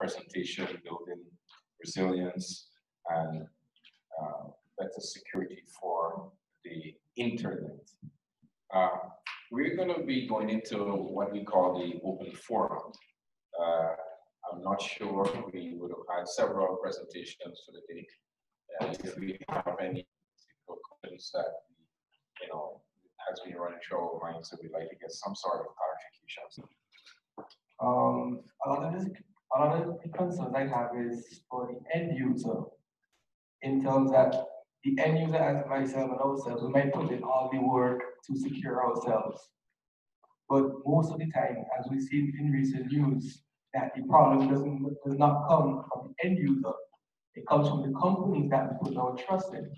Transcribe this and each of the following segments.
presentation, building resilience and better security for the internet. We're going to be going into what we call the open forum. I'm not sure, we would have had several presentations for the day. If we have any questions that, you know, has been running through our minds, so we'd like to get some sort of clarification. A lot of the concerns I have is for the end user, in terms that the end user, as myself and ourselves, we might put in all the work to secure ourselves. But most of the time, as we've seen in recent news, that the problem does not come from the end user. It comes from the companies that we put our trust in.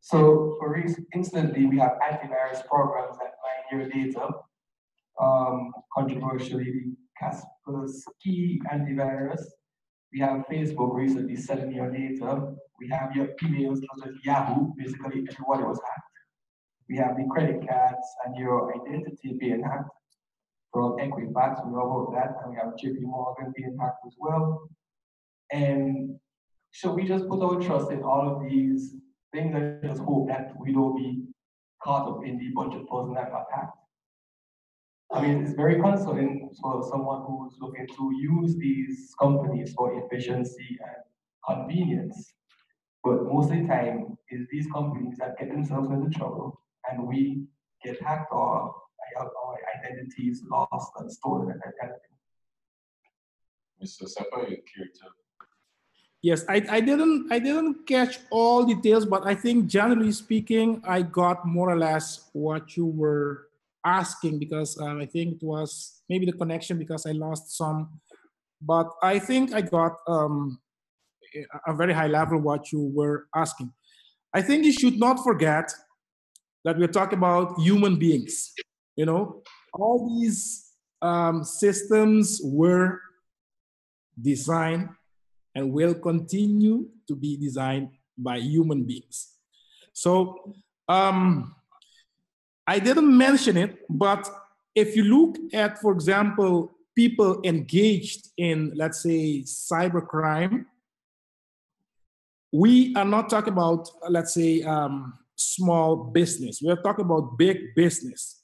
So, for instance, we have antivirus programs that mine your data. Controversially, the Kaspersky antivirus. We have Facebook recently selling your data. We have your emails such as Yahoo, basically everybody was hacked. We have the credit cards and your identity being hacked from Equifax, we know about that, and we have JP Morgan being hacked as well. And so we just put our trust in all of these things and just hope that we don't be caught up in the bunch of person that got hacked. I mean, it's very concerning for someone who's looking to use these companies for efficiency and convenience. But most of the time, it's these companies that get themselves into trouble and we get hacked or our identities lost and stolen and that kind of thing. Mr. Seppa, you care to? Yes, I didn't catch all details, but I think generally speaking, I got more or less what you were asking, because I think it was maybe the connection because I lost some, but I think I got a very high level what you were asking. I think you should not forget that we're talking about human beings. You know, all these systems were designed and will continue to be designed by human beings. So I didn't mention it, but if you look at, for example, people engaged in, let's say, cybercrime, we are not talking about, let's say, small business. We're talking about big business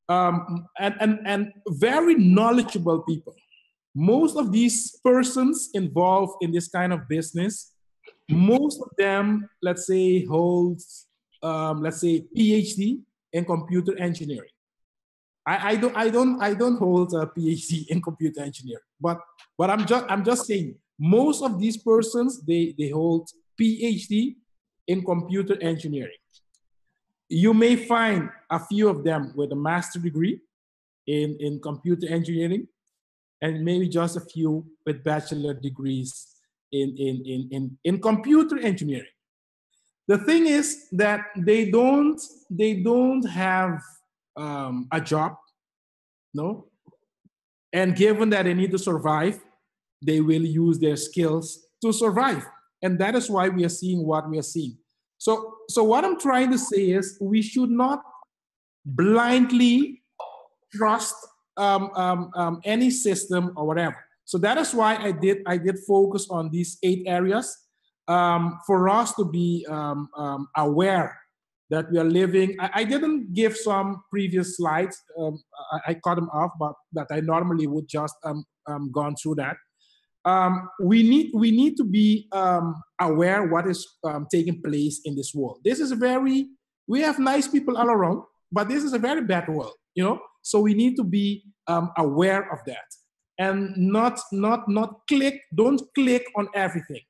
and very knowledgeable people. Most of these persons involved in this kind of business, most of them, let's say, hold, let's say, PhD in computer engineering. I don't hold a PhD in computer engineering, but I'm just saying most of these persons they hold PhD in computer engineering. You may find a few of them with a master's degree in computer engineering, and maybe just a few with bachelor degrees in computer engineering. The thing is that they don't have a job, no? And given that they need to survive, they will use their skills to survive. And that is why we are seeing what we are seeing. So what I'm trying to say is we should not blindly trust any system or whatever. So that is why I did focus on these 8 areas for us to be aware that we are living. I didn't give some previous slides. I cut them off, but that I normally would just gone through that. We need to be aware what is taking place in this world. This is we have nice people all around, but this is a very bad world, you know? So we need to be aware of that and not don't click on everything.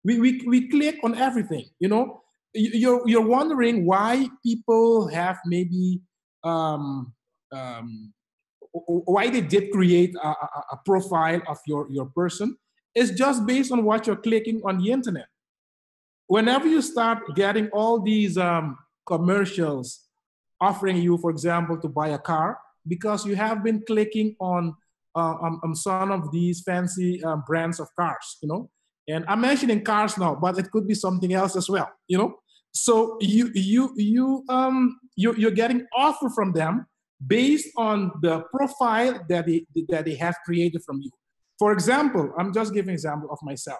We click on everything, you know? You're wondering why people have maybe, why they did create a profile of your person. It's just based on what you're clicking on the internet. Whenever you start getting all these commercials offering you, for example, to buy a car, because you have been clicking on some of these fancy brands of cars, you know. And I'm mentioning cars now, but it could be something else as well, you know. So you're getting offer from them based on the profile that they have created from you. For example, I'm just giving an example of myself.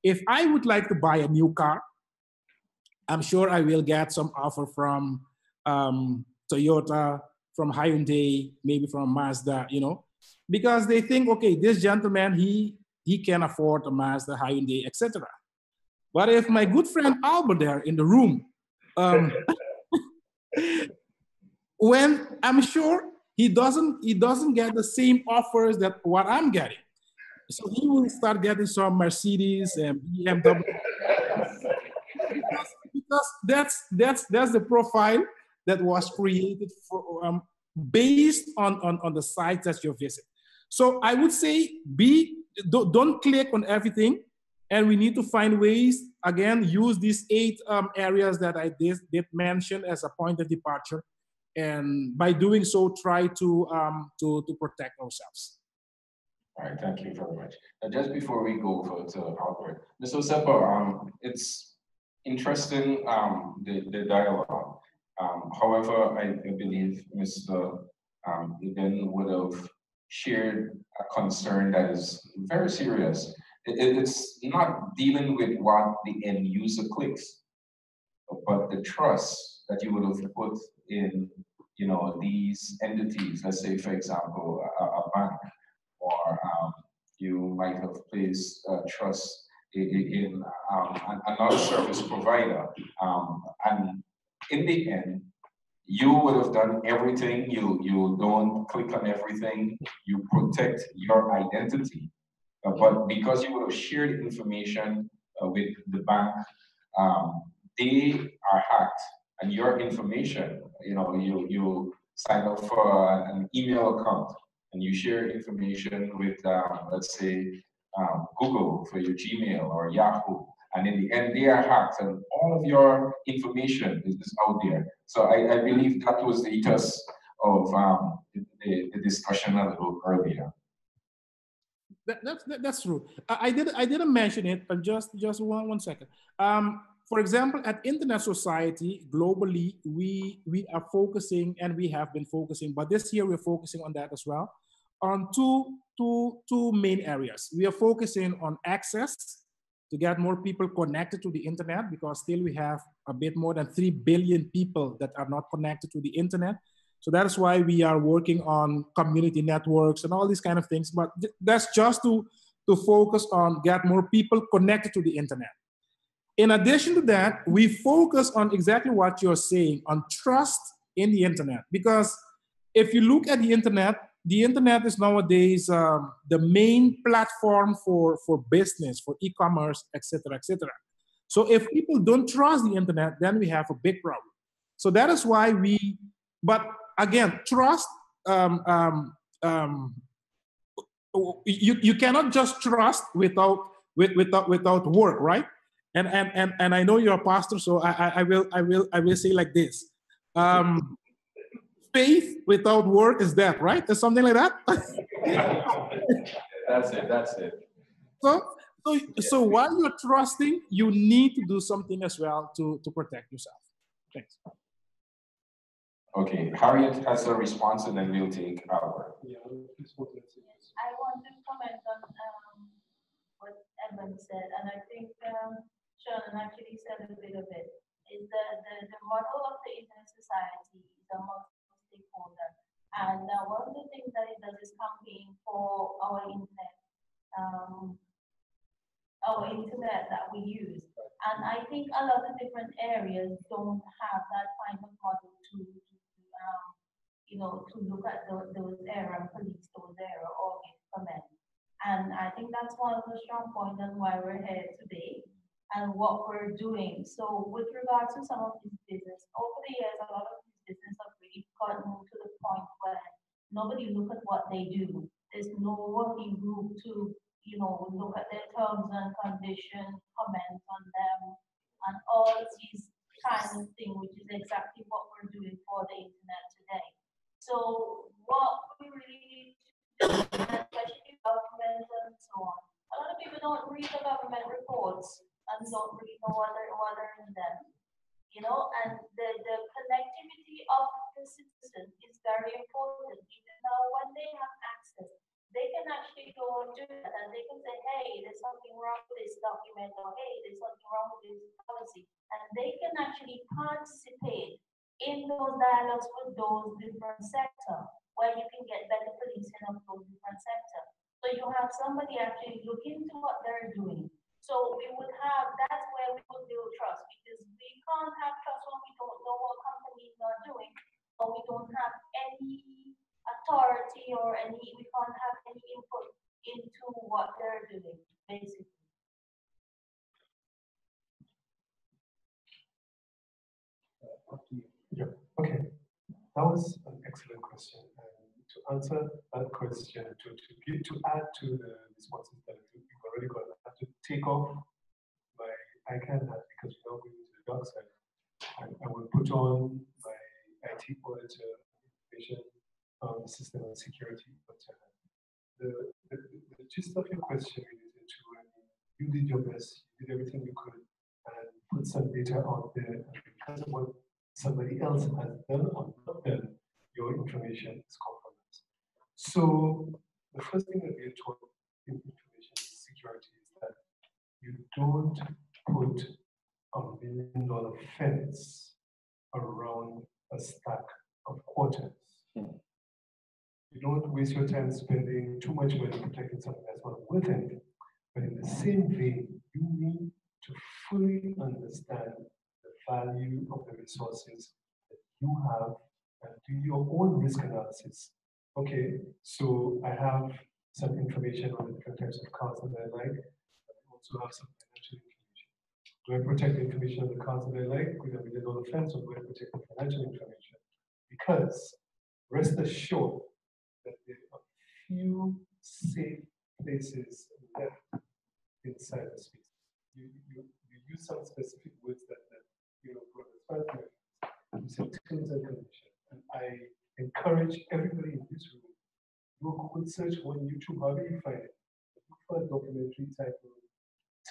If I would like to buy a new car, I'm sure I will get some offer from Toyota, from Hyundai, maybe from Mazda, you know, because they think, okay, this gentleman, he can afford a Mazda, Hyundai, etc. But if my good friend Albert there in the room, when I'm sure he doesn't get the same offers that what I'm getting. So he will start getting some Mercedes and BMW because that's the profile that was created for based on the sites that you visit. So I would say don't click on everything, and we need to find ways, again, use these 8 areas that I did mention as a point of departure, and by doing so, try to protect ourselves. All right, thank you very much. Just before we go over to Albert, Mr. Seppa, it's interesting, the dialogue. However, I believe Mr. Eden would have shared a concern that is very serious. It's not dealing with what the end user clicks, but the trust that you would have put in, you know, these entities. Let's say, for example, a bank, or you might have placed trust in another service provider, and in the end, you would have done everything. You don't click on everything. You protect your identity, but because you would have shared information with the bank, they are hacked, and your information. You know, you sign up for an email account, and you share information with, let's say, Google for your Gmail or Yahoo, and in the end, they are hacked, and all of your information is out there. So I believe that was the ethos of the discussion a little earlier. That's true. I didn't mention it, but just one second. For example, at Internet Society globally, we are focusing, and we have been focusing, but this year we're focusing on that as well, on two main areas. We are focusing on access to get more people connected to the internet, because still we have a bit more than 3 billion people that are not connected to the internet. So that's why we are working on community networks and all these kind of things. But that's just to focus on get more people connected to the internet. In addition to that, we focus on exactly what you're saying, on trust in the internet. Because if you look at the internet is nowadays the main platform for business, for e-commerce, etc., etc. So if people don't trust the internet, then we have a big problem. So that is why but again, trust, you cannot just trust without work, right? And I know you're a pastor, so I will say like this. Faith without work is death, right? Or something like that. That's it. So while you're trusting, you need to do something as well to protect yourself. Thanks. Okay, Harriet has a response, and then we'll take Albert. I want to comment on what Edmund said, and I think Sean actually said a bit of it. Is the model of the Internet Society is a multi-stakeholder, and one of the things that it does is campaign for our internet that we use. And I think a lot of different areas don't have that kind of model to look at those errors, police those errors, or give comment. And I think that's one of the strong points and why we're here today and what we're doing. So with regards to some of these business, over the years, a lot of these businesses have really gotten to the point where nobody look at what they do. There's no working group to, look at their terms and conditions, comment on them, and all these kind of things, which is exactly what we're doing for the internet today. So what we really need to do, especially government and so on, a lot of people don't read the government reports and don't really know what are in them. And the connectivity of the citizen is very important. Even now, when they have access, they can actually go and do that, and they can say, hey, there's something wrong with this document, or hey, there's something wrong with this policy. And they can actually participate in those dialogues with those different sectors, where you can get better policing of those different sectors. So you have somebody actually look into what they're doing. So we would have, that's where we would build trust, because we can't have trust when we don't know what companies are doing, or we don't have any authority or we can't have any input into what they're doing, basically. Yeah, okay. That was an excellent question. And to answer that question, to add to the responses that you've already got, I have to take off my ICANN hat because we're now going into the dark side. I will put on my IT auditor information system and security. But the gist of your question related to you did your best, you did everything you could, and put some data out there, and because of what somebody else has done or not done, your information is compromised. So the first thing that we are taught in information security is that you don't put $1 million fence around a stack of quarters. You don't waste your time spending too much money protecting something that's not worth anything. But in the same vein, you need to fully understand the value of the resources that you have and do your own risk analysis. Okay, so I have some information on the different types of cards that I like. I also have some financial information. Do I protect the information on the cards that I like with $1 million fence, or do I protect the financial information? Because rest assured that there are few safe places left in cyberspace. You use some specific words that brought us. You said terms and conditions. And I encourage everybody in this room, go and search on YouTube, however you find it. Look for a documentary titled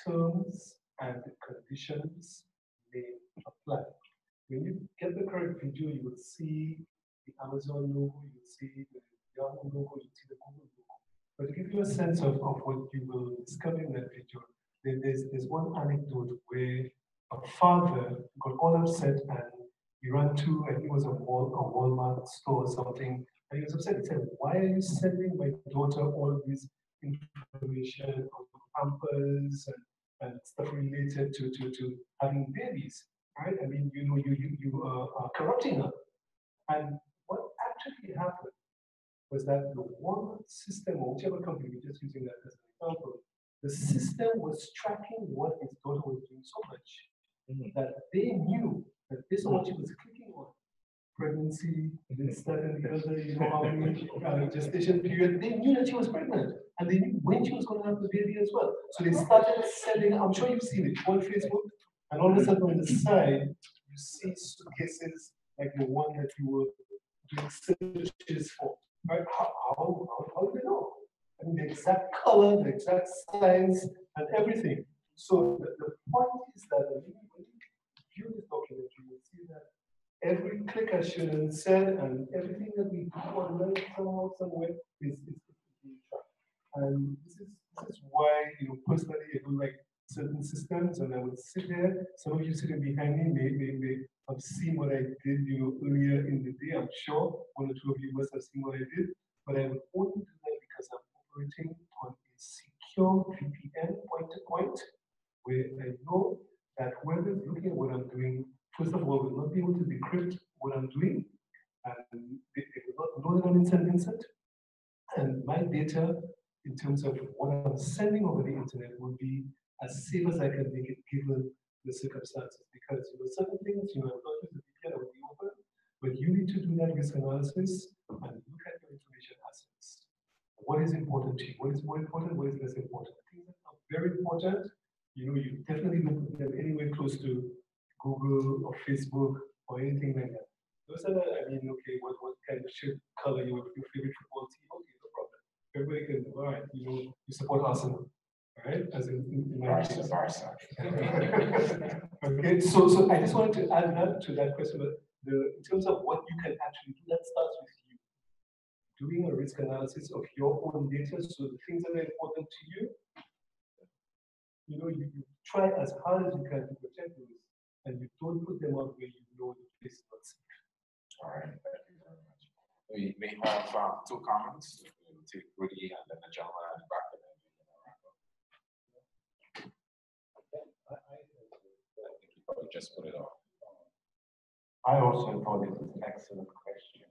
Terms and Conditions May Apply. When you get the correct video, you will see the Amazon logo, you will see the Yahoo logo, you will see the Google logo. But to give you a sense of what you will discover in that video, there's one anecdote where a father got all upset and he ran to, I think it was a Walmart store or something, and he was upset. He said, why are you sending my daughter all of this information on Pampers and stuff related to having babies, right? I mean, you are corrupting her. And what actually happened was that the one system, or whichever company, we're just using that as an example, the system was tracking what his daughter was doing so much that they knew that based on what she was clicking on, pregnancy, this, that, and the other, how many gestation period, they knew that she was pregnant. And they knew when she was going to have the baby as well. So they started sending, I'm sure you've seen it on Facebook, and all of a sudden on the side, you see suitcases like the one that you were doing searches for. Right? How do they know? I mean, the exact color, the exact size, and everything. So the point is that when you view this document, you will see that every click as Shannon said, and everything that we do online somehow, somewhere is being tracked. And this is why, personally, I do like certain systems, and I would sit there. Some of you sitting behind me may have seen what I did, earlier in the day. I'm sure one or two of you must have seen what I did, but I would only do that because I'm operating on a secure VPN point-to-point, where I know that whoever is looking at what I'm doing, first of all, will not be able to decrypt what I'm doing, and they will not know that I'm in St. Vincent. And my data, in terms of what I'm sending over the internet, will be as safe as I can make it given the circumstances. Because certain things, I'm not just the VPN, I would be open, but you need to do that risk analysis and look at your information assets. What is important to you? What is more important? What is less important? Things that are very important, you definitely don't put them anywhere close to Google or Facebook or anything like that. Those are okay, what kind of shirt color your favorite football team? Okay, no problem. Everybody can, all right, you support Arsenal, all right? As in my case. Barca. Okay, so I just wanted to add that to that question, but in terms of what you can actually do, that starts with you. doing a risk analysis of your own data, so the things that are important to you, you try as hard as you can to protect those, and you don't put them out where you know the place is not safe. All right, thank you very much. We have two comments. We'll take Rudy and then the gentleman at the back, and then we're gonna wrap up. I think you probably just put it off. I also thought it was an excellent question.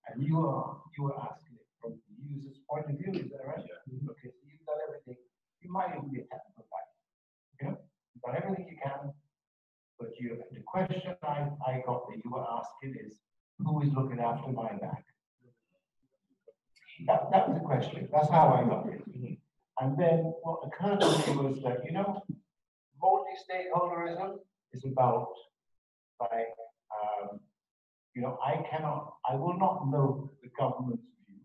And you were asking it from the user's point of view, is that right? Yeah. Okay, so you've done everything. You might even be a technical guy. You've done everything you can, but the question I got that you were asking is, who is looking after my back? That was the question. That's how I got it. And then what occurred to me was that, multi-stakeholderism is about, like, I will not know the government's view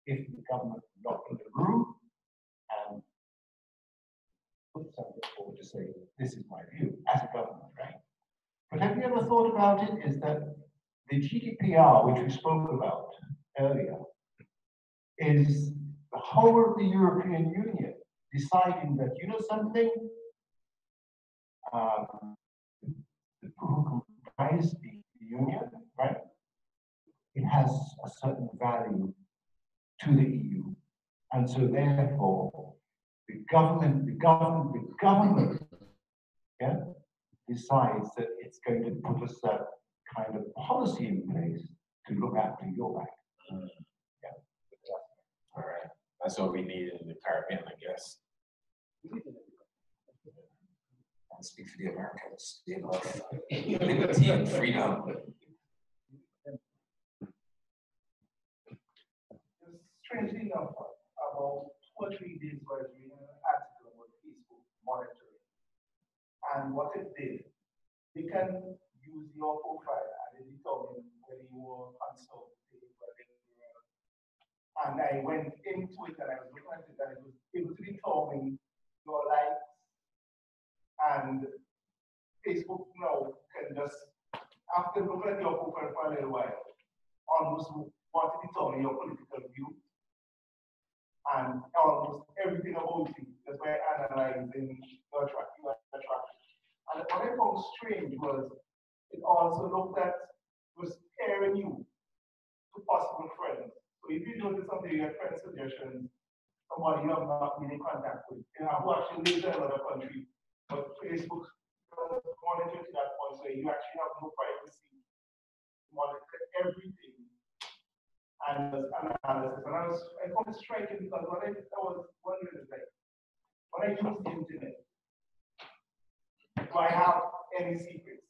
if the government is not in the room and put something forward to say, this is my view as a government, right? But have you ever thought about it, is that the GDPR, which we spoke about earlier, is the whole of the European Union deciding that, something, the people who comprise the union, right? It has a certain value to the EU. And so therefore, the government decides that it's going to put a certain kind of policy in place to look after your back. Yeah. All right. That's what we need in the Caribbean, I guess. I speak for the Americans. They love liberty and freedom. Strangely enough, about 2 or 3 days ago, I was reading an article about Facebook monitoring. And what it did, they can use your profile and they determine whether you were consulted, and I went into it and I was looking at it and it was able to determine your likes. And Facebook now can just, after looking at your profile for a little while, almost want to determine your political view and almost everything about you just by analyzing your attraction. And what I found strange was it also looked at, was pairing you to possible friends. So if you notice something, your friend suggestions, somebody you have not been in contact with, who actually lives in another country, but Facebook monitor to that point, so you actually have no privacy to monitor everything and does analysis. And I found it striking because what I was wondering is, like, when I use the internet, do I have any secrets?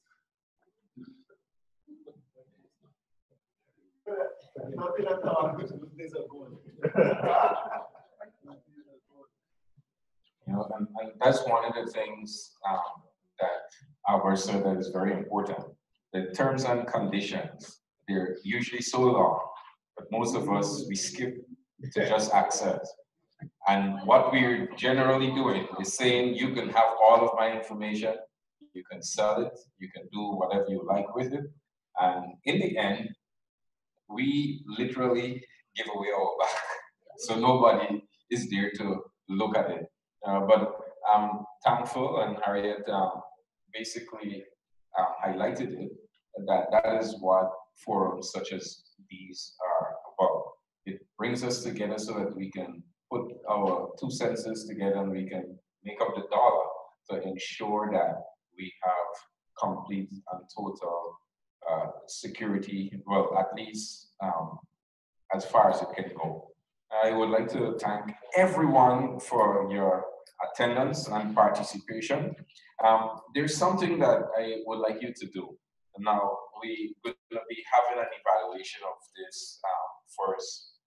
Nothing at all. These are good. And that's one of the things that Albert said that is very important. The terms and conditions, they're usually so long, but most of us, we skip to just accept. And what we're generally doing is saying, you can have all of my information, you can sell it, you can do whatever you like with it. And in the end, we literally give away our back. So nobody is there to look at it. But I'm thankful, and Harriet basically highlighted it, that is what forums such as these are about. It brings us together so that we can put our 2 senses together and we can make up the dollar to ensure that we have complete and total security, well, at least as far as it can go. I would like to thank everyone for your attendance and participation. There's something that I would like you to do. Now, we're going to be having an evaluation of this first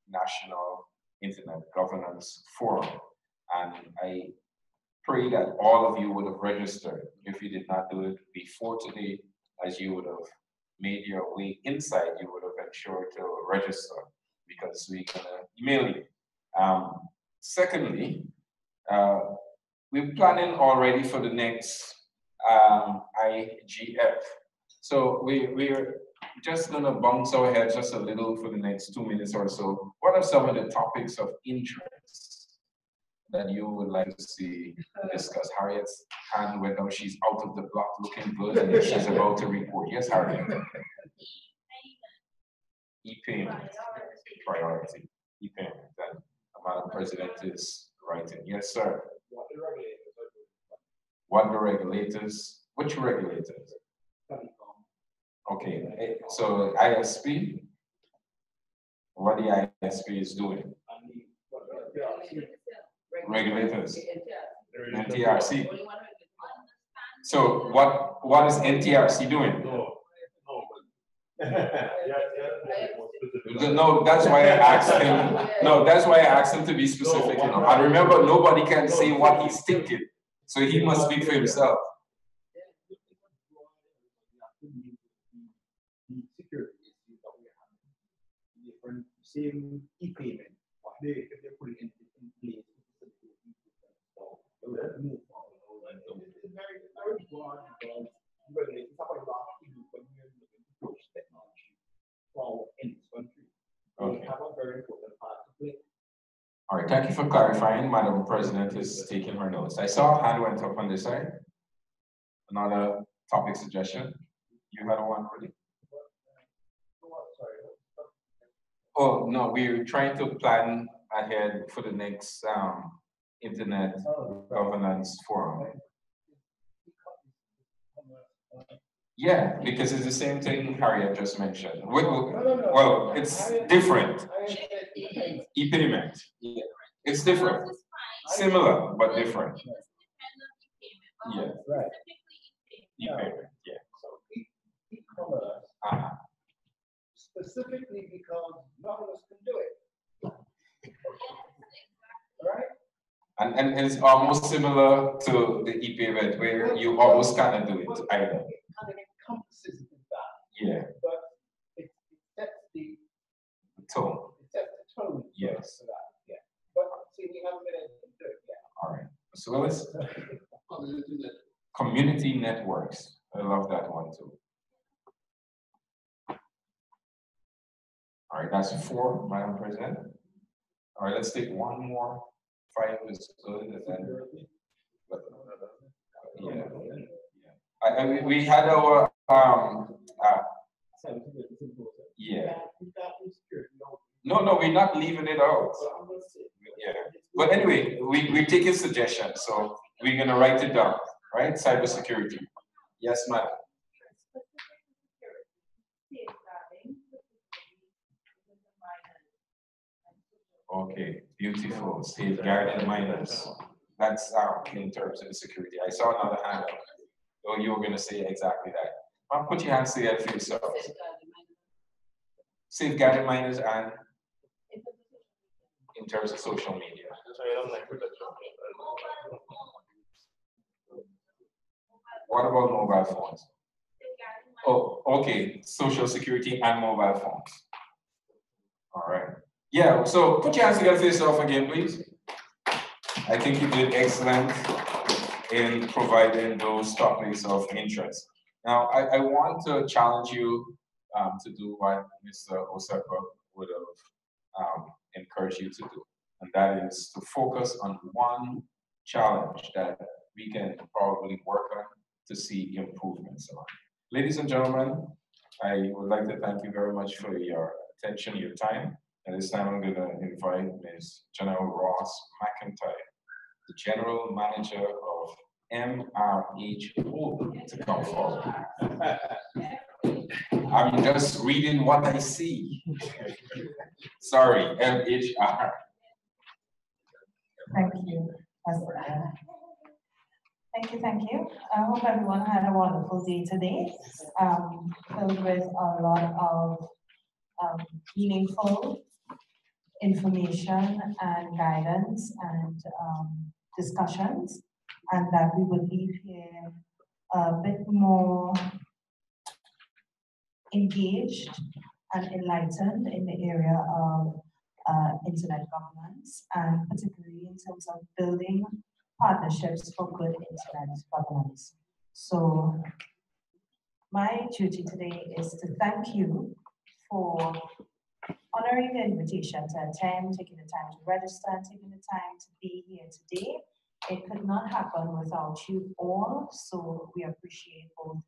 National Internet Governance Forum. And I pray that all of you would have registered. If you did not do it before today, as you would have made your way inside, you would have ensured to register, because we're gonna email you. Secondly, we're planning already for the next IGF. So we're just gonna bounce our heads just a little for the next 2 minutes or so. What are some of the topics of interest that you would like to see discussed? Harriet's hand went down. She's out of the block looking good, and she's about to report. Yes, Harriet. E-payment, priority, e-payment. And Madam President is writing. Yes, sir. What the regulators, which regulators? Okay, so ISP, what the ISP is doing? Regulators, NTRC. So what is NTRC doing? No, that's why I asked him. No, that's why I asked him to be specific. You know, and remember, nobody can say what he's thinking, so he must speak for himself. Same e-payment, they put it in place. So let's move on. It's very broad because it's about a lot of people when we're looking to push technology forward in this country. Okay. They have a very important part to play. All right, thank you for clarifying. Madam President is taking her notes. I saw a hand went up on this side. Another topic suggestion. You had one ready? Oh, no, we're trying to plan ahead for the next Internet Governance Forum. Yeah, because it's the same thing Harriet just mentioned. Well, it's different. E-payment. Yeah. It's different. Similar, but different. Yeah. Right. E-payment, yeah. So e-commerce, specifically because none of us can do it. Right? And it's almost similar to the e-payment where you almost cannot do it either. It kind of encompasses that. Yeah. But it sets the tone. It sets the tone. Yes. For that. Yeah. But see, we haven't been able to do it yet. All right. So let's community networks. I love that one too. All right, that's 4, Madam President. All right, let's take one more. 5 is good, and then yeah. We had our yeah. No, we're not leaving it out. Yeah. But anyway, we're taking suggestions, so we're gonna write it down, right? Cybersecurity. Yes, madam. Okay, beautiful. Safeguarding minors. That's in terms of the security. I saw another hand. Oh, you were going to say exactly that. Put your hands together for yourself. Safeguarding minors and in terms of social media. What about mobile phones? Oh, okay. Social security and mobile phones. All right. Yeah, so put your hands together for yourself again, please. I think you did excellent in providing those topics of interest. Now, I want to challenge you to do what Mr. Osaka would have encouraged you to do, and that is to focus on one challenge that we can probably work on to see improvements on. Ladies and gentlemen, I would like to thank you very much for your attention, your time. At this time, I'm going to invite Ms. General Ross McIntyre, the General Manager of MRHO, to come forward. I'm just reading what I see. Sorry, MHR. Thank you. Thank you. I hope everyone had a wonderful day today, filled with a lot of meaningful information and guidance and discussions, and that we would leave here a bit more engaged and enlightened in the area of internet governance, and particularly in terms of building partnerships for good internet governance. So my duty today is to thank you for honoring the invitation to attend, taking the time to register, taking the time to be here today. It could not happen without you all, so we appreciate both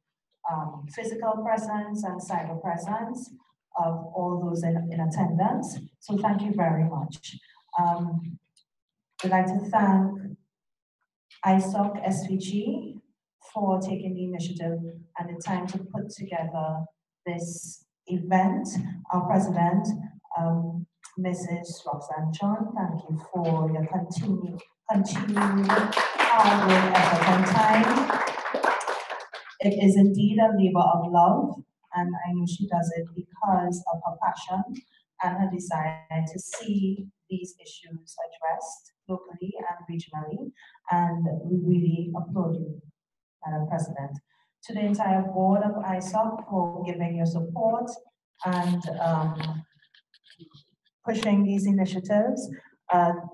physical presence and cyber presence of all those in attendance. So thank you very much. I'd like to thank ISOC SVG for taking the initiative and the time to put together this event. Our president, Mrs. Roxanne John, thank you for your continued hard work, effort, and time. It is indeed a labor of love, and I know she does it because of her passion and her desire to see these issues addressed locally and regionally, and we really applaud you, Madam President. To the entire board of ISOC for giving your support and pushing these initiatives.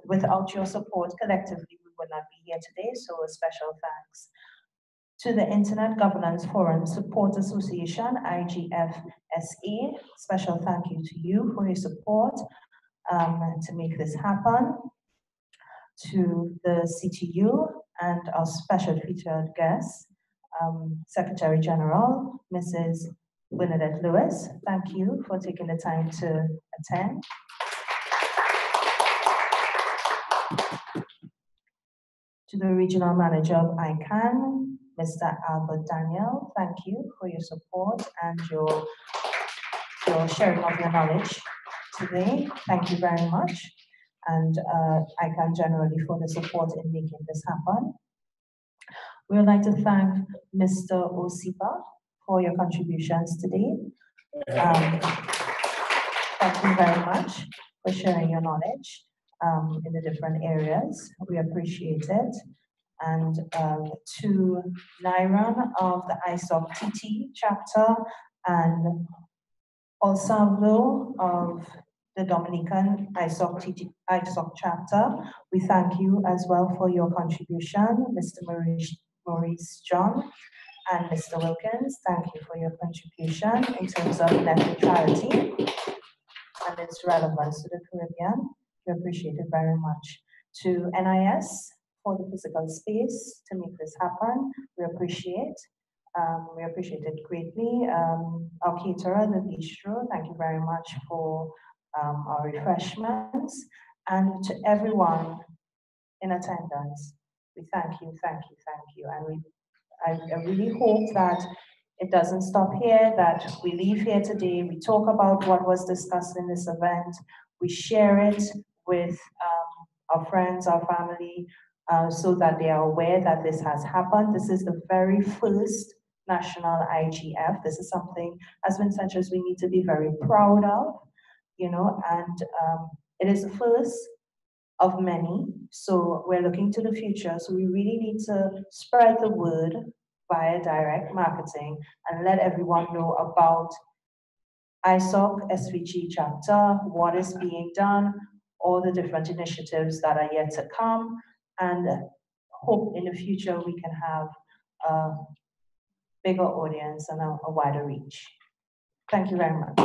Without your support collectively, we would not be here today, so a special thanks. To the Internet Governance Forum Support Association, IGF SA, special thank you to you for your support to make this happen. To the CTU and our special featured guest, Secretary General, Mrs. Bernadette Lewis, thank you for taking the time to attend. To the Regional Manager of ICANN, Mr. Albert Daniel, thank you for your support and your sharing of your knowledge today. Thank you very much. And ICANN generally for the support in making this happen. We would like to thank Mr. Osipa for your contributions today. Thank you very much for sharing your knowledge in the different areas. We appreciate it. And to Lyron of the ISOC TT chapter and Olsavlo of the Dominican ISOC chapter, we thank you as well for your contribution, Mr. Maurice John and Mr. Wilkins. Thank you for your contribution in terms of net neutrality and its relevance to the Caribbean. We appreciate it very much. To NIS for the physical space to make this happen, we appreciate it greatly. Our caterer, the bistro, thank you very much for our refreshments. And to everyone in attendance, we thank you. And I really hope that it doesn't stop here, that we leave here today, we talk about what was discussed in this event, we share it with our friends, our family, so that they are aware that this has happened. This is the very first national IGF. This is something, as Vincent says, we need to be very proud of, you know, and it is the first of many. So we're looking to the future. So we really need to spread the word via direct marketing and let everyone know about ISOC SVG chapter, what is being done, all the different initiatives that are yet to come, and hope in the future we can have a bigger audience and a wider reach. Thank you very much.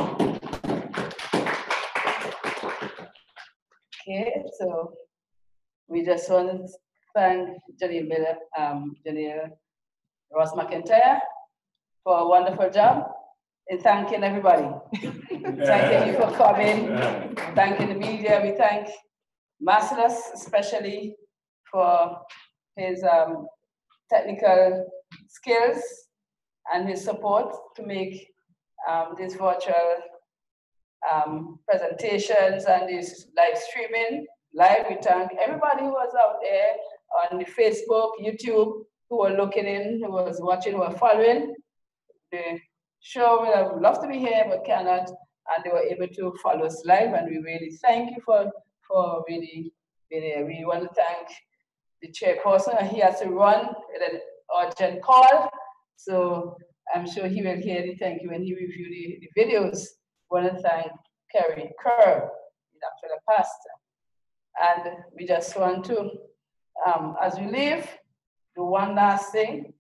Okay, so we just want to thank Janelle Ross McIntyre for a wonderful job in thanking everybody. Thanking you for coming, thanking the media. We thank Marcellus especially for his technical skills and his support to make these virtual presentations and this live streaming live. We thank everybody who was out there on the Facebook, YouTube, who were looking in, who was watching, who were following the show. We would love to be here but cannot, and they were able to follow us live, and we really thank you for really being here. We want to thank the chairperson. He has to run an urgent call, so I'm sure he will hear the thank you when he review the videos. We want to thank Kerry, Kerr, he's actually a pastor. And we just want to, as we leave, do one last thing.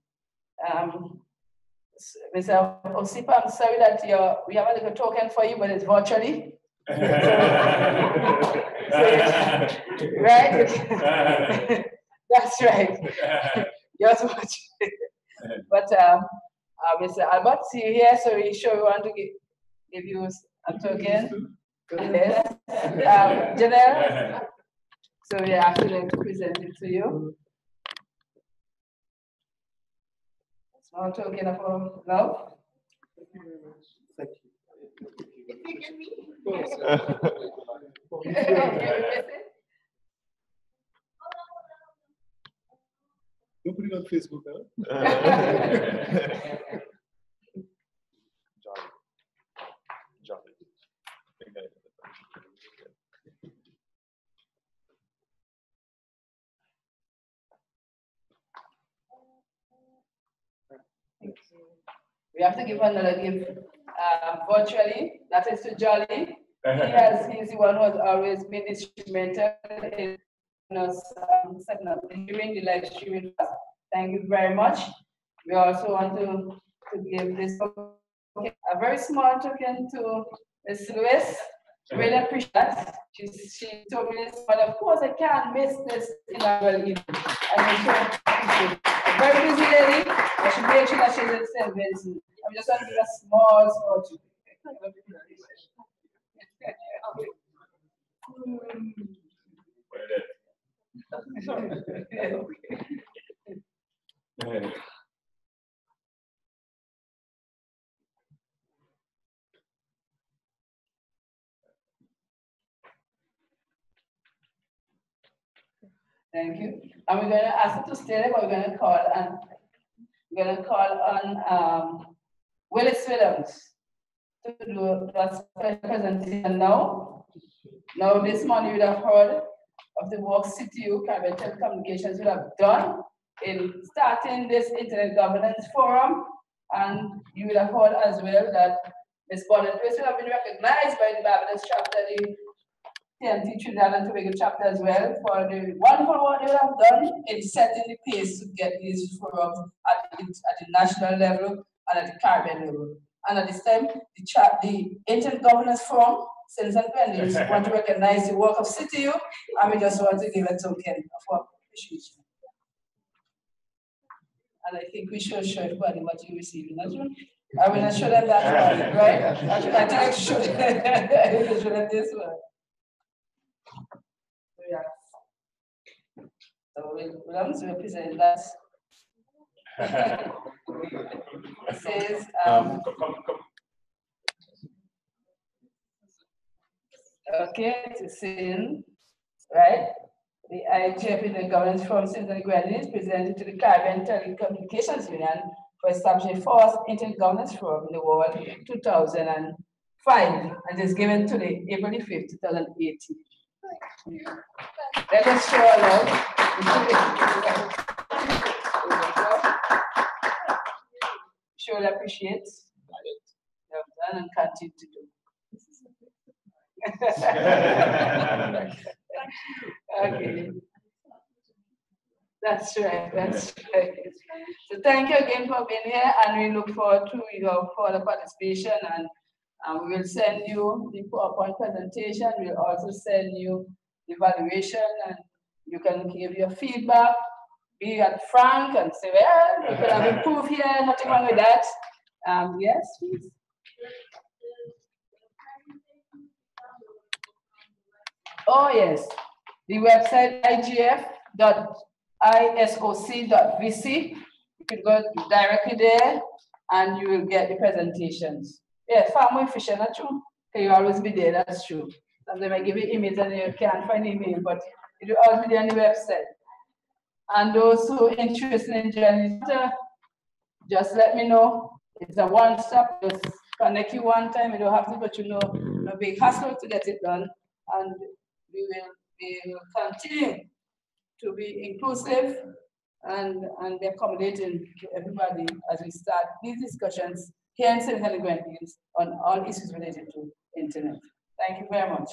Mr. Osipa, I'm sorry that we have a little token for you, but it's virtually. Right? That's right. Just watch. But Mr. Albert, see you here, so we sure we want to give you a token. Yes. Janelle, so we are actually to present it to you. Small token of our love. Thank you. Don't put it on Facebook, huh? John. We have to give another gift virtually. That is to Jolly. He's the one who has always been instrumental in us setting up during the live streaming. Thank you very much. We also want to give this a very small token to Ms. Lewis. Really appreciate that. She told me this, but of course I can't miss this in our evening. A very busy lady. I should make sure that she's at St. Vincent. I'm just going to give a small token. Thank you. And we're going to ask her to stay there, but we're going to call on Willis Williams to do a special presentation now. Now, this morning you would have heard of the work CTU, Caribbean Telecommunications, would have done in starting this Internet Governance Forum. And you would have heard as well that Ms. Bonnet would have been recognized by the Barbados chapter, the TNT Trinidad and Tobago chapter as well, for the wonderful work they would have done in setting the pace to get these forums at the national level and at the Caribbean level. And at this time, the Internet Governance Forum, since and Grenadines, want to recognize the work of CTU, and we just want to give a token of our appreciation. And I think we should show everybody what you received. I will not show them that one, right? I think I should show them this one. So, yeah. So Williams will present that. It says, okay, it's in, right? The IGF Internet Governance Forum Internet Governance presented to the Caribbean Telecommunications Union for establishing the first Internet Governance Forum in the world in 2005, and is given to the April 5th, 2018. Let us show our love. Surely appreciate what you have done and continue to do. Okay. That's right, that's right. So thank you again for being here, and we look forward to your further participation, and we will send you the PowerPoint presentation. We'll also send you the evaluation, and you can give your feedback, be at frank and say, well, you could have improved here, nothing wrong with that. Yes, please. Oh, yes. The website igf.isoc.vc. You can go directly there and you will get the presentations. Yeah, far more efficient, not true? Okay, you always be there, that's true. Sometimes I give you emails and you can't find email, but it will always be there on the website. And those who are interested in journalism, just let me know. It's a one-stop, just connect you one time, you don't have to, but you know, no big hassle to get it done. And we will continue to be inclusive and be accommodating to everybody as we start these discussions here in St. Grenadines on all issues related to internet. Thank you very much.